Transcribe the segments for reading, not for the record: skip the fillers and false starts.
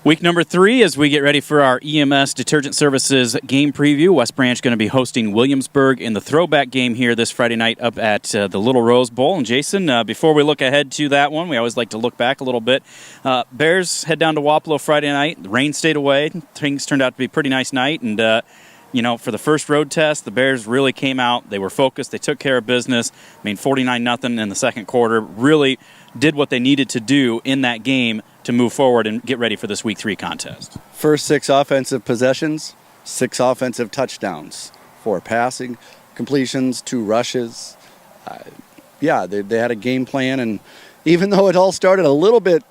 Week number 3 as we get ready for our EMS Detergent Services game preview. West Branch going to be hosting Williamsburg in the throwback game here this Friday night up at the Little Rose Bowl. And Jason, before we look ahead to that one, we always like to look back a little bit. Bears head down to Wapello Friday night. The rain stayed away. Things turned out to be a pretty nice night. And, for the first road test, the Bears really came out. They were focused. They took care of business. 49-0 in the second quarter. Really did what they needed to do in that game to move forward and get ready for this Week 3 contest. First 6 offensive possessions, 6 offensive touchdowns, 4 passing completions, 2 rushes. They had a game plan, and even though it all started a little bit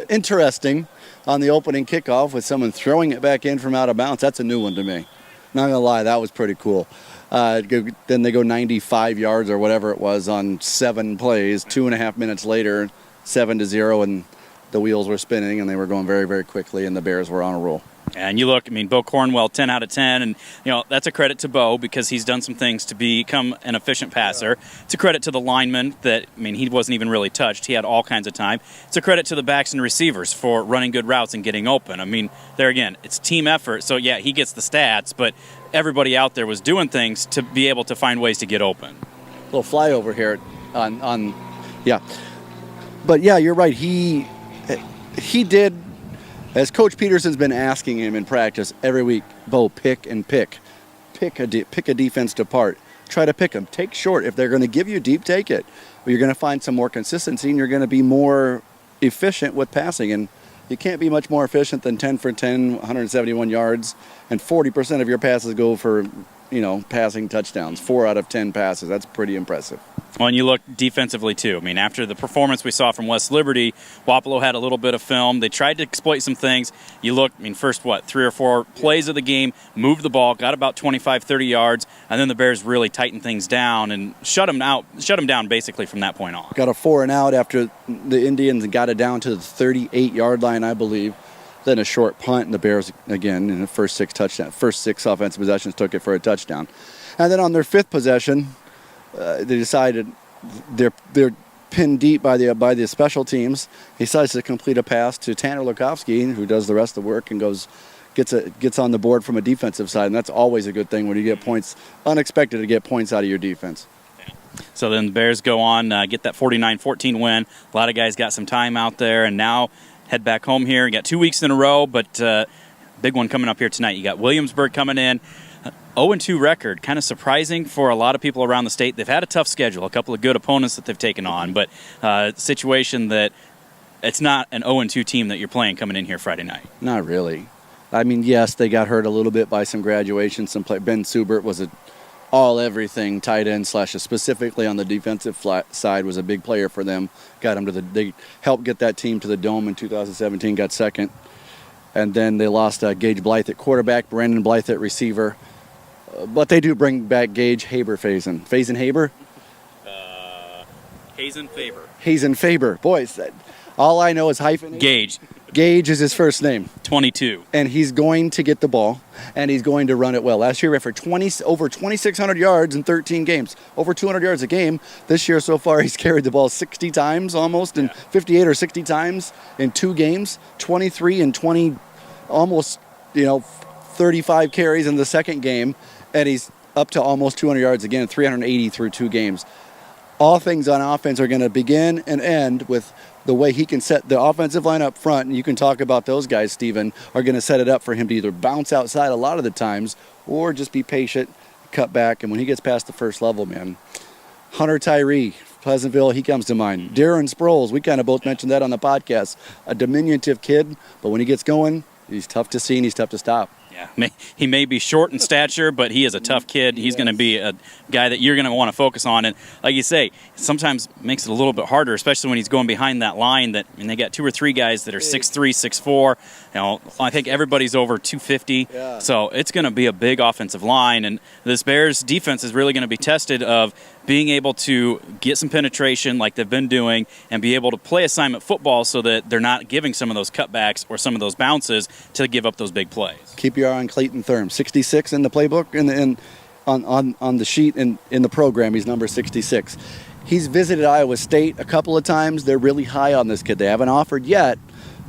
interesting on the opening kickoff with someone throwing it back in from out of bounds, that's a new one to me. Not going to lie, that was pretty cool. Then they go 95 yards or whatever it was on 7 plays. 2.5 minutes later, 7-0, and the wheels were spinning, and they were going very, very quickly, and the Bears were on a roll. And you look, Bo Cornwell, 10 out of 10, and, that's a credit to Bo because he's done some things to become an efficient passer. It's a credit to the lineman that, he wasn't even really touched. He had all kinds of time. It's a credit to the backs and receivers for running good routes and getting open. There again, it's team effort, so yeah, he gets the stats, but everybody out there was doing things to be able to find ways to get open. Little flyover here But yeah, you're right. He did, as Coach Peterson's been asking him in practice every week, Bo, pick a defense apart. Try to pick them. Take short. If they're going to give you deep, take it. But you're going to find some more consistency, and you're going to be more efficient with passing. And you can't be much more efficient than 10 for 10, 171 yards, and 40% of your passes go for, passing touchdowns. 4 out of 10 passes. That's pretty impressive. Well, and you look defensively, too. After the performance we saw from West Liberty, Wapello had a little bit of film. They tried to exploit some things. You look, first, 3 or 4 plays of the game, moved the ball, got about 25, 30 yards, and then the Bears really tightened things down and shut them down basically from that point on. Got a 4-and-out after the Indians got it down to the 38-yard line, I believe. Then a short punt, and the Bears, again, in the first 6 offensive possessions, took it for a touchdown. And then on their 5th possession, they decided they're pinned deep by the special teams. He decides to complete a pass to Tanner Lukowski, who does the rest of the work, and gets on the board from a defensive side, and that's always a good thing when you get points, unexpected to get points out of your defense. So then the Bears go on, get that 49-14 win. A lot of guys got some time out there, and now head back home here. You got 2 weeks in a row, but big one coming up here tonight. You got Williamsburg coming in. 0-2 record, kind of surprising for a lot of people around the state. They've had a tough schedule, a couple of good opponents that they've taken on, but situation that it's not an 0-2 team that you're playing coming in here Friday night. Not really. Yes, they got hurt a little bit by some graduations. Ben Subert was an all-everything tight end / specifically on the defensive side was a big player for them. Got him they helped get that team to the Dome in 2017, got second. And then they lost Gage Blythe at quarterback, Brandon Blythe at receiver. But they do bring back Gage Faison. Hazen-Haber? Hazen-Faber. Hazen-Faber. Boys, all I know is hyphen. Gage. Gage is his first name. 22. And he's going to get the ball, and he's going to run it well. Last year, he ran for over 2,600 yards in 13 games. Over 200 yards a game. This year so far, he's carried the ball 60 times almost, and 58 or 60 times in 2 games. 23 and 20, almost, 35 carries in the second game. And he's up to almost 200 yards again, 380 through 2 games. All things on offense are going to begin and end with the way he can set the offensive line up front, and you can talk about those guys, Stephen, are going to set it up for him to either bounce outside a lot of the times or just be patient, cut back. And when he gets past the first level, man, Hunter Tyree, Pleasantville, he comes to mind. Darren Sproles, we kind of both mentioned that on the podcast. A diminutive kid, but when he gets going, he's tough to see and he's tough to stop. Yeah, he may be short in stature, but he is a tough kid. He's going to be a guy that you're going to want to focus on. And like you say, sometimes makes it a little bit harder, especially when he's going behind that line. They got 2 or 3 guys that are 6'3", 6'4". I think everybody's over 250. Yeah. So it's going to be a big offensive line. And this Bears defense is really going to be tested of being able to get some penetration like they've been doing and be able to play assignment football so that they're not giving some of those cutbacks or some of those bounces to give up those big plays. Keep your eye on Clayton Thurm. 66 in the playbook, on the sheet in the program, he's number 66. He's visited Iowa State a couple of times. They're really high on this kid. They haven't offered yet,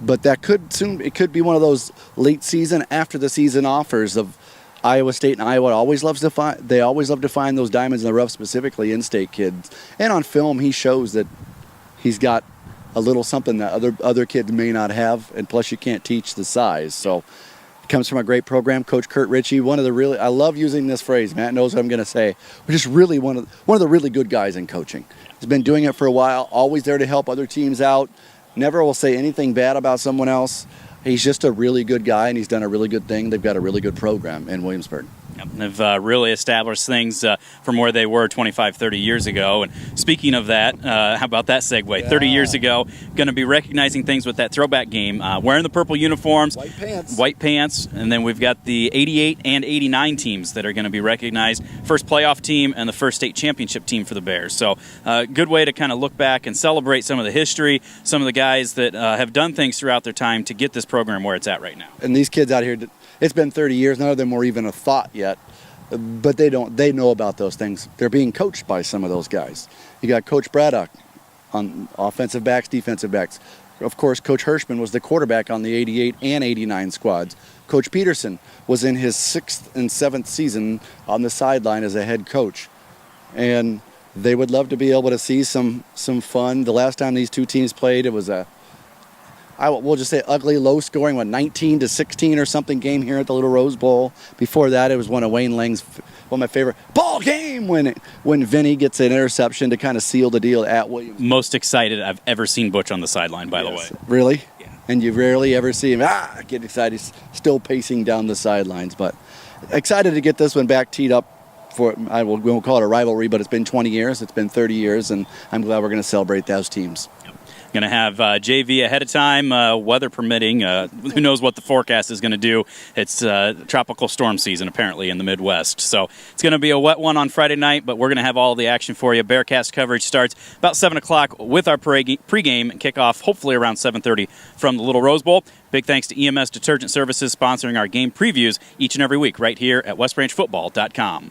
but that it could be one of those late season, after the season offers of Iowa State. And Iowa always loves to find those diamonds in the rough, specifically in-state kids. And on film, he shows that he's got a little something that other kids may not have, and plus you can't teach the size. So he comes from a great program. Coach Kurt Ritchie, I love using this phrase. Matt knows what I'm going to say. We're just really one of the really good guys in coaching. He's been doing it for a while, always there to help other teams out. Never will say anything bad about someone else. He's just a really good guy, and he's done a really good thing. They've got a really good program in Williamsburg. Yep, they've really established things from where they were 25, 30 years ago. And speaking of that, how about that segue? Yeah. 30 years ago, going to be recognizing things with that throwback game, wearing the purple uniforms. White pants. And then we've got the 88 and 89 teams that are going to be recognized. First playoff team and the first state championship team for the Bears. So good way to kind of look back and celebrate some of the history, some of the guys that have done things throughout their time to get this program where it's at right now. And these kids out here, it's been 30 years. None of them were even a thought yet, but they know about those things. They're being coached by some of those guys. You got Coach Braddock on offensive backs, defensive backs. Of course, Coach Hirschman was the quarterback on the 88 and 89 squads. Coach Peterson was in his 6th and 7th season on the sideline as a head coach. And they would love to be able to see some fun. The last time these two teams played, it was we'll just say ugly, low-scoring, 19-16 or something game here at the Little Rose Bowl. Before that, it was one of my favorite ball game when Vinny gets an interception to kind of seal the deal at Williams. Most excited I've ever seen Butch on the sideline, by the way. Really? Yeah. And you rarely ever see him get excited. He's still pacing down the sidelines, but excited to get this one back teed up we won't call it a rivalry, but it's been 20 years. It's been 30 years, and I'm glad we're going to celebrate those teams. Going to have JV ahead of time, weather permitting. Who knows what the forecast is going to do. It's tropical storm season, apparently, in the Midwest. So it's going to be a wet one on Friday night, but we're going to have all the action for you. Bearcast coverage starts about 7 o'clock with our pregame and kickoff, hopefully around 7:30 from the Little Rose Bowl. Big thanks to EMS Detergent Services sponsoring our game previews each and every week right here at westbranchfootball.com.